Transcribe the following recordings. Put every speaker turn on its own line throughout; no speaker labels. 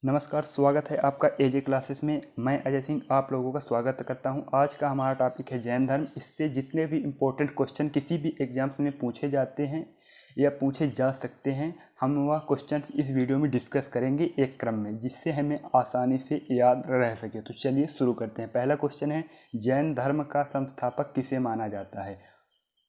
नमस्कार, स्वागत है आपका एजे क्लासेस में। मैं अजय सिंह आप लोगों का स्वागत करता हूं। आज का हमारा टॉपिक है जैन धर्म। इससे जितने भी इम्पोर्टेंट क्वेश्चन किसी भी एग्जाम्स में पूछे जाते हैं या पूछे जा सकते हैं, हम वह क्वेश्चंस इस वीडियो में डिस्कस करेंगे एक क्रम में, जिससे हमें आसानी से याद रह सके। तो चलिए शुरू करते हैं। पहला क्वेश्चन है, जैन धर्म का संस्थापक किसे माना जाता है?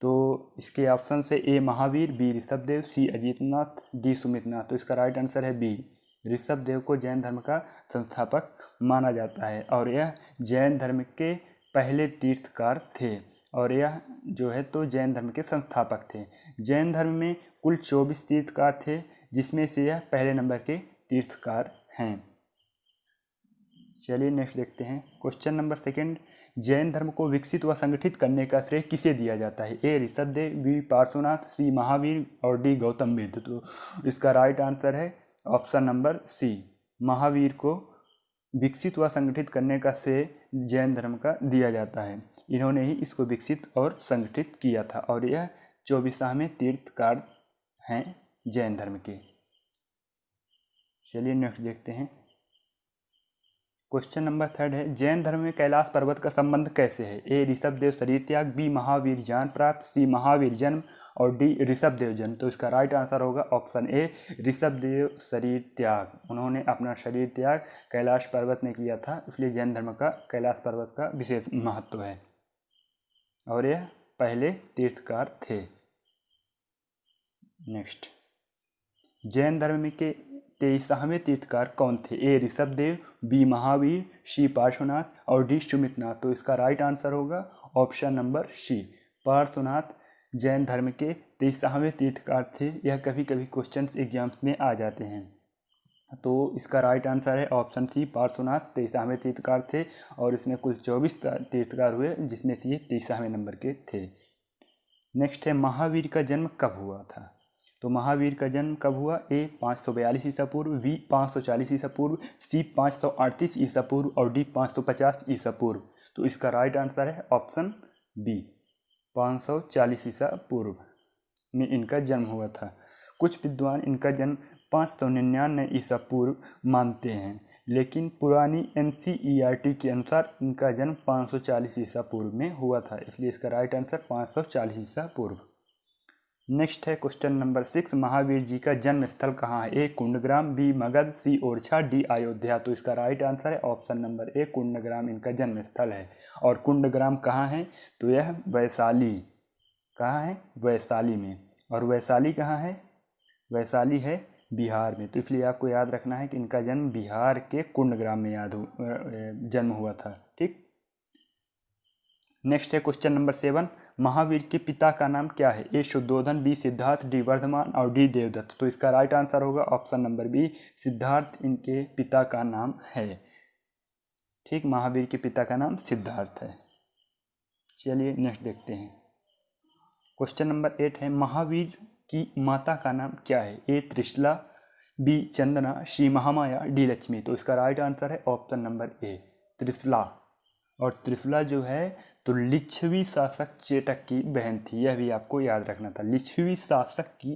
तो इसके ऑप्शन से ए महावीर, बी ऋषभदेव, सी अजितनाथ, डी सुमितनाथ। तो इसका राइट आंसर है बी, ऋषभदेव को जैन धर्म का संस्थापक माना जाता है और यह जैन धर्म के पहले तीर्थकार थे। और यह जो है तो जैन धर्म के संस्थापक थे। जैन धर्म में कुल 24 तीर्थकार थे, जिसमें से यह पहले नंबर के तीर्थकार हैं। चलिए नेक्स्ट देखते हैं। क्वेश्चन नंबर सेकंड, जैन धर्म को विकसित व संगठित करने का श्रेय किसे दिया जाता है? ए ऋषभदेव, बी पार्श्वनाथ, सी महावीर और डी गौतम बुद्ध। तो इसका राइट आंसर है ऑप्शन नंबर सी, महावीर को विकसित व संगठित करने का श्रेय जैन धर्म का दिया जाता है। इन्होंने ही इसको विकसित और संगठित किया था और यह 24वें तीर्थकार हैं जैन धर्म के। चलिए नेक्स्ट देखते हैं। क्वेश्चन नंबर थर्ड है, जैन धर्म में कैलाश पर्वत का संबंध कैसे है? ए ऋषभदेव शरीर त्याग, बी महावीर ज्ञान प्राप्त, सी महावीर जन्म और डी ऋषभदेव जन्म। तो इसका राइट आंसर होगा ऑप्शन ए, ऋषभदेव शरीर त्याग। उन्होंने अपना शरीर त्याग कैलाश पर्वत में किया था, इसलिए जैन धर्म का कैलाश पर्वत का विशेष महत्व है और यह पहले तीर्थकार थे। नेक्स्ट, जैन धर्म के 23वें तीर्थकार कौन थे? A Rishabhdev, B Mahavir, C Parshvanath और डी सुमितनाथ। तो इसका राइट आंसर होगा option number C, Parshvanath Jain धर्म के 23वें तीर्थकार थे। यह कभी कभी क्वेश्चंस एग्जाम्स में आ जाते हैं, तो इसका राइट आंसर है ऑप्शन सी, पार्श्वनाथ 23वें तीर्थकार थे और इसमें कुल 24 तीर्थकार हुए, जिसमें से ये 23वें नंबर के थे। नेक्स्ट है, महावीर का जन्म कब हुआ था? तो महावीर का जन्म कब हुआ? ए 542 ईसा पूर्व, बी 540 ईसा पूर्व, सी 538 ईसा पूर्व और डी 550 ईसा पूर्व। तो इसका राइट आंसर है ऑप्शन बी, 540 ईसा पूर्व में इनका जन्म हुआ था। कुछ विद्वान इनका जन्म 599 ईसा पूर्व मानते हैं, लेकिन पुरानी NCERT के अनुसार इनका जन्म 540 ईसा पूर्व में हुआ था, इसलिए इसका राइट आंसर 540 ईसा पूर्व। नेक्स्ट है क्वेश्चन नंबर 6, महावीर जी का जन्म स्थल कहाँ है? ए कुंडग्राम, बी मगध, सी ओरछा, डी अयोध्या। तो इसका राइट आंसर है ऑप्शन नंबर ए, कुंडग्राम इनका जन्म स्थल है। और कुंडग्राम कहाँ है? तो यह वैशाली, कहाँ है? वैशाली में। और वैशाली कहाँ है? वैशाली है बिहार में। तो इसलिए आपको याद रखना है कि इनका जन्म बिहार के कुंडग्राम में जन्म हुआ था। ठीक। नेक्स्ट है क्वेश्चन नंबर 7, महावीर के पिता का नाम क्या है? ए शुद्धोधन, बी सिद्धार्थ, डी वर्धमान और डी देवदत्त। तो इसका राइट आंसर होगा ऑप्शन नंबर बी, सिद्धार्थ इनके पिता का नाम है। ठीक, महावीर के पिता का नाम सिद्धार्थ है। चलिए नेक्स्ट देखते हैं। क्वेश्चन नंबर 8 है, महावीर की माता का नाम क्या है? ए त्रिशला, बी चंदना, सी महामाया, डी लक्ष्मी। तो इसका राइट आंसर है ऑप्शन नंबर ए, त्रिशला। और त्रिशला जो है तो लिच्छवी शासक चेटक की बहन थी, यह भी आपको याद रखना था। लिच्छवी शासक की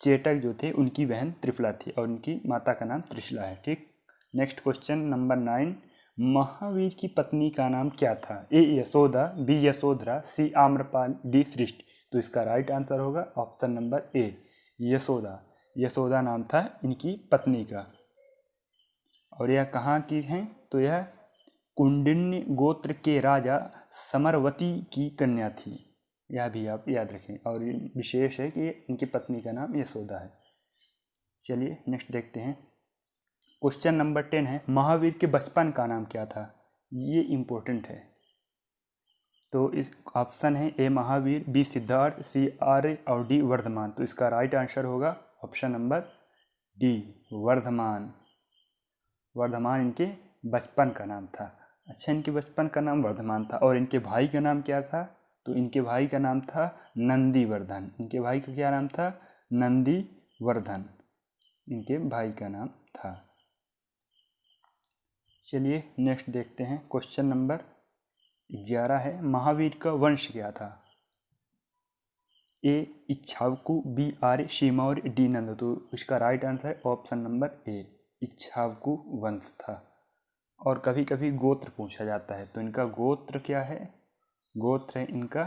चेटक जो थे उनकी बहन त्रिफला थी और उनकी माता का नाम त्रिशला है। ठीक। नेक्स्ट क्वेश्चन नंबर 9, महावीर की पत्नी का नाम क्या था? ए यशोदा, बी यशोधरा, सी आम्रपाल, डी सृष्टि। तो इसका राइट आंसर होगा ऑप्शन नंबर ए, यशोदा। यशोदा नाम था इनकी पत्नी का। और यह कहाँ की हैं? तो यह कुंडिन्य गोत्र के राजा समरवती की कन्या थी, यह भी आप याद रखें। और विशेष है कि इनकी पत्नी का नाम यशोदा है। चलिए नेक्स्ट देखते हैं। क्वेश्चन नंबर 10 है, महावीर के बचपन का नाम क्या था? ये इम्पोर्टेंट है। तो इस ऑप्शन है A Mahavir, B Siddhartha, C Arya और डी वर्धमान। तो इसका राइट आंसर होगा option number D, Vardhaman. Vardhaman इनके बचपन का नाम था। अच्छा, इनके बचपन का नाम वर्धमान था। और इनके भाई का नाम क्या था? तो इनके भाई का नाम था नंदीवर्धन। इनके भाई का क्या नाम था? नंदीवर्धन इनके भाई का नाम था। चलिए नेक्स्ट देखते हैं। क्वेश्चन नंबर 11 है, महावीर का वंश क्या था? ए इक्ष्वाकु, बी आर्य, सी मौर्य, डी नंद। तो इसका राइट आंसर है ऑप्शन नंबर ए, इक्ष्वाकु वंश था। और कभी कभी गोत्र पूछा जाता है, तो इनका गोत्र क्या है? गोत्र है इनका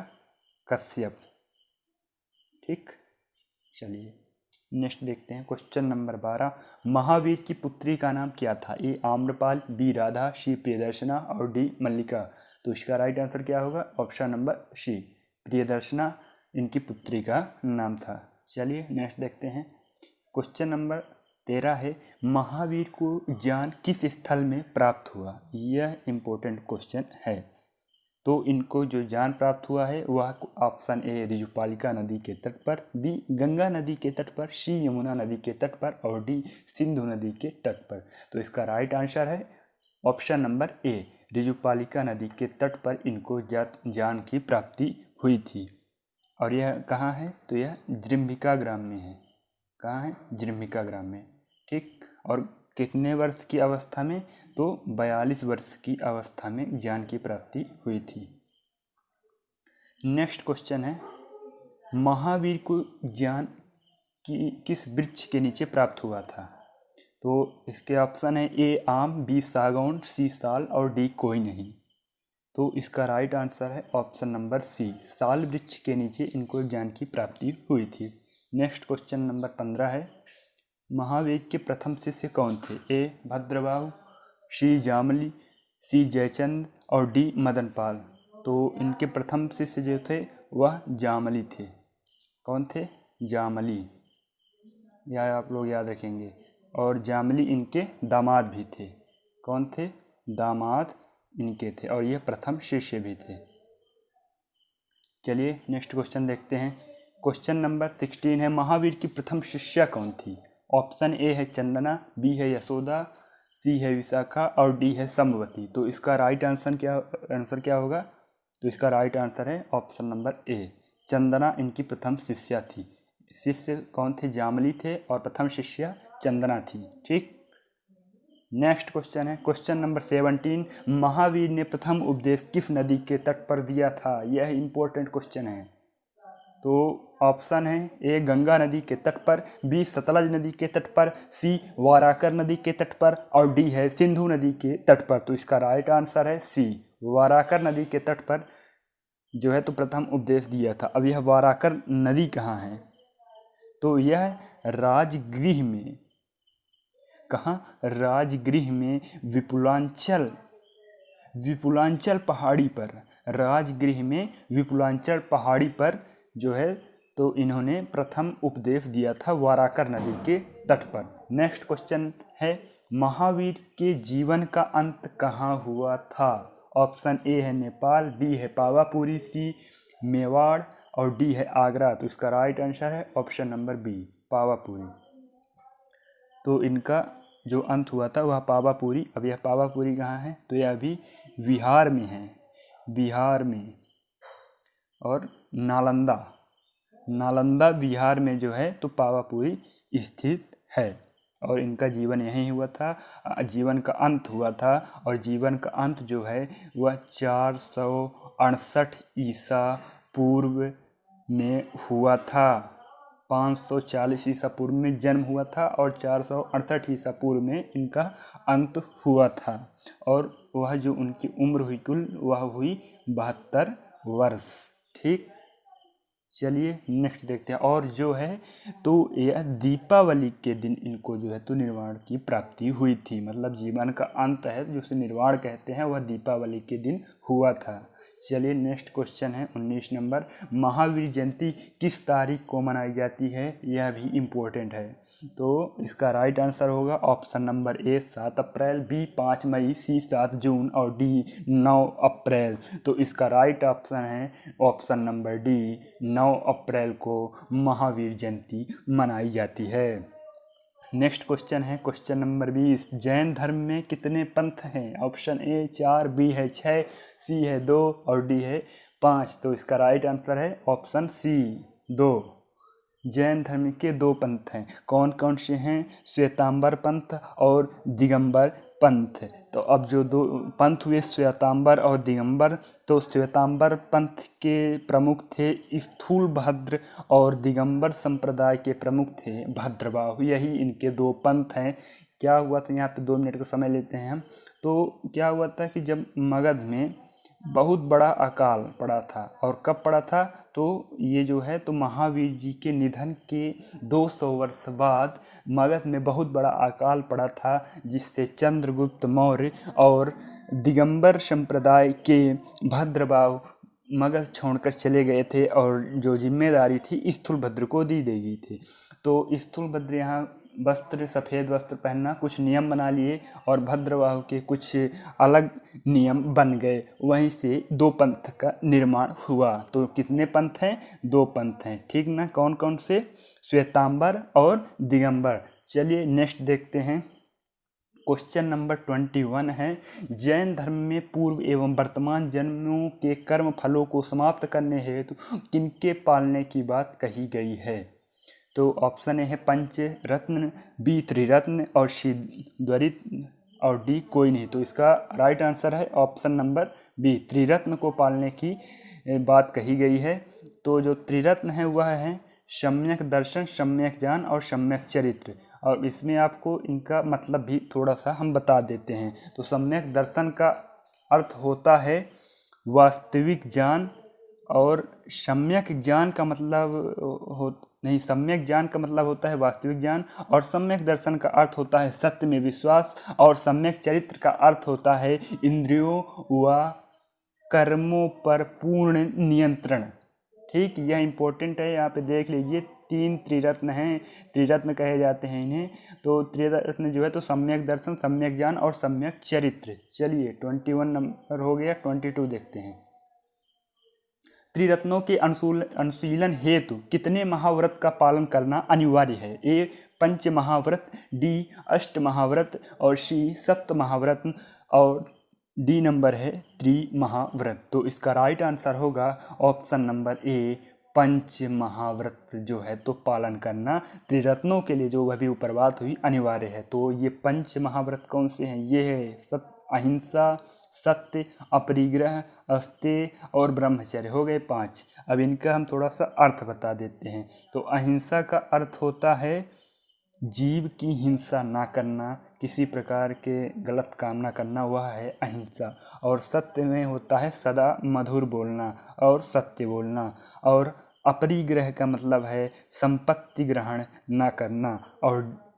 कश्यप। ठीक, चलिए नेक्स्ट देखते हैं क्वेश्चन नंबर 12। महावीर की पुत्री का नाम क्या था? ए आम्रपाल, बी राधा, सी प्रियदर्शना और डी मल्लिका। तो इसका राइट आंसर क्या होगा? ऑप्शन नंबर सी, प्रियदर्शना इनकी पुत्री का नाम था। चलिए नेक्स्ट देखते हैं क्वेश्चन नंबर 13 है, महावीर को ज्ञान किस स्थल में प्राप्त हुआ? यह इम्पोर्टेंट क्वेश्चन है। तो इनको जो ज्ञान प्राप्त हुआ है वह ऑप्शन ए ऋजुपालिका नदी के तट पर, बी गंगा नदी के तट पर, सी यमुना नदी के तट पर और डी सिंधु नदी के तट पर। तो इसका राइट आंसर है ऑप्शन नंबर ए, ऋजुपालिका नदी के तट पर इनको ज्ञान की प्राप्ति हुई थी। और यह कहाँ है? तो यह जृंभिका ग्राम में है। कहाँ है? जृंभिका ग्राम में। ठीक, और कितने वर्ष की अवस्था में? तो 42 वर्ष की अवस्था में ज्ञान की प्राप्ति हुई थी। नेक्स्ट क्वेश्चन है, महावीर को ज्ञान किस वृक्ष के नीचे प्राप्त हुआ था? तो इसके ऑप्शन है ए आम, बी सागौन, सी साल और डी कोई नहीं। तो इसका राइट आंसर है ऑप्शन नंबर सी, साल वृक्ष के नीचे इनको ज्ञान की प्राप्ति हुई थी। नेक्स्ट क्वेश्चन नंबर 15 है, महावीर के प्रथम शिष्य कौन थे? ए भद्रबाहु, सी जामली, सी जयचंद और डी मदनपाल। तो इनके प्रथम शिष्य जो थे वह जामली थे। कौन थे? जामली, यह आप लोग याद रखेंगे। और जामली इनके दामाद भी थे। कौन थे? दामाद इनके थे और ये प्रथम शिष्य भी थे। चलिए नेक्स्ट क्वेश्चन देखते हैं। क्वेश्चन नंबर 16 है, महावीर की प्रथम शिष्या कौन थी? ऑप्शन ए है चंदना, बी है यशोदा, सी है विशाखा और डी है संभवती। तो इसका राइट आंसर क्या होगा? तो इसका राइट आंसर है ऑप्शन नंबर ए, चंदना इनकी प्रथम शिष्या थी। शिष्य कौन थे? जामली थे और प्रथम शिष्या चंदना थी। ठीक, नेक्स्ट क्वेश्चन है क्वेश्चन नंबर 17, महावीर ने प्रथम उपदेश किस नदी के तट पर दिया था? यह इंपॉर्टेंट क्वेश्चन है। तो ऑप्शन है ए गंगा नदी के तट पर, बी सतलज नदी के तट पर, सी वाराकर नदी के तट पर और डी है सिंधु नदी के तट पर। तो इसका राइट आंसर है सी, वाराकर नदी के तट पर जो है तो प्रथम उपदेश दिया था। अब यह वाराकर नदी कहाँ है? तो यह राजगृह में, कहाँ? राजगृह में विपुलांचल पहाड़ी पर, राजगृह में विपुलांचल पहाड़ी पर जो है तो इन्होंने प्रथम उपदेश दिया था वाराकर नदी के तट पर। नेक्स्ट क्वेश्चन है, महावीर के जीवन का अंत कहाँ हुआ था? ऑप्शन ए है नेपाल, बी है पावापुरी, सी मेवाड़ और डी है आगरा। तो इसका राइट आंसर है ऑप्शन नंबर बी, पावापुरी। तो इनका जो अंत हुआ था वह पावापुरी। अब यह पावापुरी कहाँ है? तो यह अभी बिहार में है, बिहार में। और नालंदा बिहार में जो है तो पावापुरी स्थित है। और इनका जीवन यहीं हुआ था, जीवन का अंत हुआ था। और जीवन का अंत जो है वह 468 ईसा पूर्व में हुआ था। 540 ईसा पूर्व में जन्म हुआ था और 468 ईसा पूर्व में इनका अंत हुआ था। और वह जो उनकी उम्र हुई कुल वह हुई 72 वर्ष। ठीक, चलिए नेक्स्ट देखते हैं। और जो है तो यह दीपावली के दिन इनको जो है तो निर्वाण की प्राप्ति हुई थी। मतलब जीवन का अंत है जिसे निर्वाण कहते हैं, वह दीपावली के दिन हुआ था। चलिए नेक्स्ट क्वेश्चन है 19 नंबर, महावीर जयंती किस तारीख को मनाई जाती है? यह भी इम्पोर्टेंट है। तो इसका राइट आंसर होगा option number A 7 April, B 5 मई, सी 7 जून और डी 9 अप्रैल। तो इसका राइट ऑप्शन है ऑप्शन नंबर डी, 9 अप्रैल को महावीर जयंती मनाई जाती है। नेक्स्ट क्वेश्चन है क्वेश्चन नंबर 20, जैन धर्म में कितने पंथ हैं? ऑप्शन ए 4, बी है 6, सी है 2 और डी है 5। तो इसका राइट आंसर है ऑप्शन सी 2। जैन धर्म के 2 पंथ हैं। कौन कौन से हैं? श्वेतांबर पंथ और दिगंबर पंथ। तो अब जो 2 पंथ हुए श्वेतांबर और दिगंबर, तो श्वेतांबर पंथ के प्रमुख थे स्थूलभद्र और दिगंबर संप्रदाय के प्रमुख थे भद्रबाहु। यही इनके 2 पंथ हैं। क्या हुआ था, यहाँ पे 2 मिनट का समय लेते हैं हम। तो क्या हुआ था कि जब मगध में बहुत बड़ा अकाल पड़ा था, और कब पड़ा था, तो ये जो है तो महावीर जी के निधन के 200 वर्ष बाद मगध में बहुत बड़ा अकाल पड़ा था, जिससे चंद्रगुप्त मौर्य और दिगंबर संप्रदाय के भद्रबाहु मगध छोड़कर चले गए थे, और जो जिम्मेदारी थी स्थूलभद्र को दी गई थी। तो स्थूलभद्र यहाँ वस्त्र, सफ़ेद वस्त्र पहनना, कुछ नियम बना लिए, और भद्रबाहु के कुछ अलग नियम बन गए। वहीं से 2 पंथ का निर्माण हुआ। तो कितने पंथ हैं? 2 पंथ हैं, ठीक ना। कौन कौन से? श्वेतांबर और दिगंबर। चलिए नेक्स्ट देखते हैं। क्वेश्चन नंबर 21 है, जैन धर्म में पूर्व एवं वर्तमान जन्मों के कर्म फलों को समाप्त करने हेतु किनके पालने की बात कही गई है? तो ऑप्शन ए है पंच रत्न, बी त्रिरत्न, और सी द्वरित, और डी कोई नहीं। तो इसका राइट आंसर है ऑप्शन नंबर बी, त्रिरत्न को पालने की बात कही गई है। तो जो त्रिरत्न है वह है सम्यक दर्शन, सम्यक ज्ञान और सम्यक चरित्र। और इसमें आपको इनका मतलब भी थोड़ा सा हम बता देते हैं। तो सम्यक दर्शन का अर्थ होता है वास्तविक ज्ञान, और सम्यक ज्ञान का मतलब सम्यक ज्ञान का मतलब होता है वास्तविक ज्ञान, और सम्यक दर्शन का अर्थ होता है सत्य में विश्वास, और सम्यक चरित्र का अर्थ होता है इंद्रियों व कर्मों पर पूर्ण नियंत्रण। ठीक, यह इम्पोर्टेंट है, यहाँ पे देख लीजिए। 3 त्रिरत्न हैं, त्रिरत्न कहे जाते हैं इन्हें। तो त्रिरत्न जो है तो सम्यक दर्शन, सम्यक ज्ञान और सम्यक चरित्र। चलिए 21 नंबर हो गया, 22 देखते हैं। त्रिरत्नों के अनुशीलन हेतु कितने महाव्रत का पालन करना अनिवार्य है? ए 5 महाव्रत, डी 8 महाव्रत, और सी 7 महाव्रत, और डी नंबर है 3 महाव्रत। तो इसका राइट आंसर होगा ऑप्शन नंबर ए, 5 महाव्रत जो है तो पालन करना त्रिरत्नों के लिए, जो वह भी ऊपर बात हुई, अनिवार्य है। तो ये 5 महाव्रत कौन से हैं? ये है अहिंसा, सत्य, अपरिग्रह, अस्तेय और ब्रह्मचर्य। हो गए 5। अब इनका हम थोड़ा सा अर्थ बता देते हैं। तो अहिंसा का अर्थ होता है जीव की हिंसा ना करना, किसी प्रकार के गलत काम ना करना, वह है अहिंसा। और सत्य में होता है सदा मधुर बोलना और सत्य बोलना। और अपरिग्रह का मतलब है संपत्ति ग्रहण ना करना।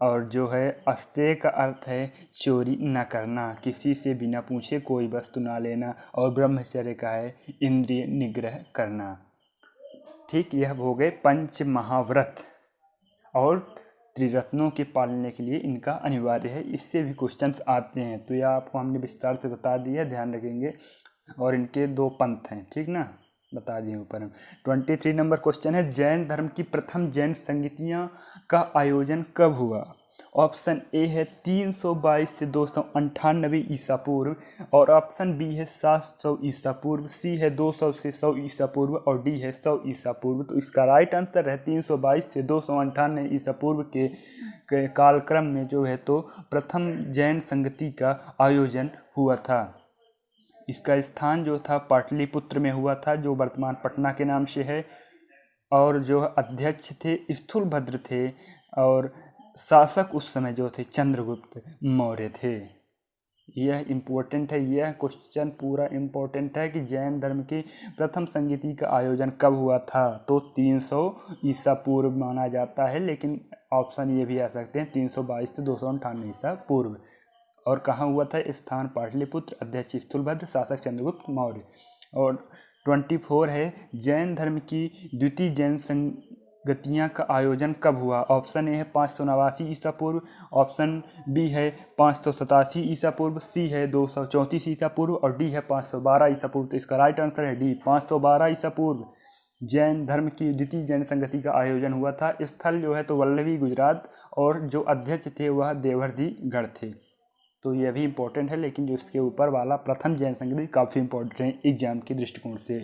और जो है अस्तेय का अर्थ है चोरी न करना, किसी से बिना पूछे कोई वस्तु ना लेना। और ब्रह्मचर्य का है इंद्रिय निग्रह करना। ठीक, यह हो गए 5 महाव्रत, और त्रिरत्नों के पालने के लिए इनका अनिवार्य है। इससे भी क्वेश्चंस आते हैं, तो यह आपको हमने विस्तार से बता दिया, ध्यान रखेंगे। और इनके 2 पंथ हैं, ठीक ना, बता दिए ऊपर हम। 23 नंबर क्वेश्चन है, जैन धर्म की प्रथम जैन संगीतियाँ का आयोजन कब हुआ? ऑप्शन ए है 322 से 298 ईसा पूर्व, और ऑप्शन बी है 700 ईसा पूर्व, सी है 200 से 100 ईसा पूर्व, और डी है 100 ईसा पूर्व। तो इसका राइट आंसर है 322 से 298 ईसा पूर्व के कालक्रम में जो है तो प्रथम जैन संगति का आयोजन हुआ था। इसका स्थान जो था पाटलिपुत्र में हुआ था, जो वर्तमान पटना के नाम से है। और जो अध्यक्ष थे स्थूलभद्र थे, और शासक उस समय जो थे चंद्रगुप्त मौर्य थे। यह इम्पोर्टेंट है, यह क्वेश्चन पूरा इम्पोर्टेंट है कि जैन धर्म की प्रथम संगीति का आयोजन कब हुआ था। तो 300 ईसा पूर्व माना जाता है, लेकिन ऑप्शन ये भी आ सकते हैं 322 से 298 ईसा पूर्व। और कहाँ हुआ था? स्थान पाटलिपुत्र, अध्यक्ष स्थूलभद्र, शासक चंद्रगुप्त मौर्य। और 24 है, जैन धर्म की द्वितीय जैन संगतियाँ का आयोजन कब हुआ? ऑप्शन ए है 589 ईसा पूर्व, ऑप्शन बी है 587 ईसा पूर्व, सी है 234 ईसा पूर्व, और डी है 512 ईसा पूर्व। तो इसका राइट आंसर है डी, 512 ईसा पूर्व जैन धर्म की द्वितीय जैन संगति का आयोजन हुआ था। स्थल जो है तो वल्लभी गुजरात, और जो अध्यक्ष थे वह देवर्धि गढ़ थे। तो यह भी इम्पोर्टेंट है, लेकिन जो इसके ऊपर वाला प्रथम जैन संगति काफ़ी इम्पोर्टेंट है एग्जाम के दृष्टिकोण से।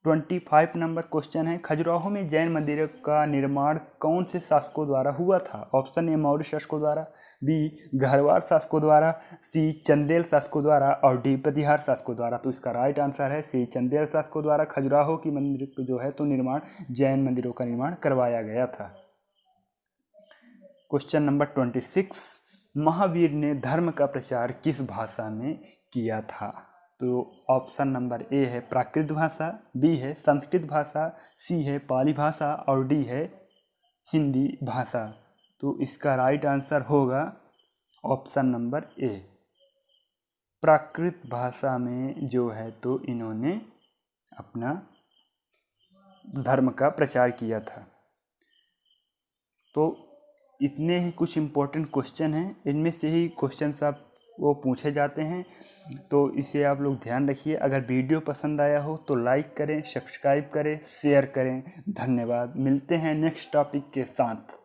25 नंबर क्वेश्चन है, खजुराहो में जैन मंदिरों का निर्माण कौन से शासकों द्वारा हुआ था? ऑप्शन ए मौर्य शासकों द्वारा, बी गहरवार शासकों द्वारा, सी चंदेल शासकों द्वारा, और डी प्रतिहार शासकों द्वारा। तो इसका राइट आंसर है सी, चंदेल शासकों द्वारा खजुराहो की मंदिर जो है तो निर्माण, जैन मंदिरों का निर्माण करवाया गया था। क्वेश्चन नंबर 26, महावीर ने धर्म का प्रचार किस भाषा में किया था? तो ऑप्शन नंबर ए है प्राकृत भाषा, बी है संस्कृत भाषा, सी है पाली भाषा और डी है हिंदी भाषा। तो इसका राइट आंसर होगा ऑप्शन नंबर ए, प्राकृत भाषा में जो है तो इन्होंने अपना धर्म का प्रचार किया था। तो इतने ही कुछ इम्पोर्टेंट क्वेश्चन हैं, इनमें से ही क्वेश्चन सब वो पूछे जाते हैं, तो इसे आप लोग ध्यान रखिए। अगर वीडियो पसंद आया हो तो लाइक करें, सब्सक्राइब करें, शेयर करें। धन्यवाद। मिलते हैं नेक्स्ट टॉपिक के साथ।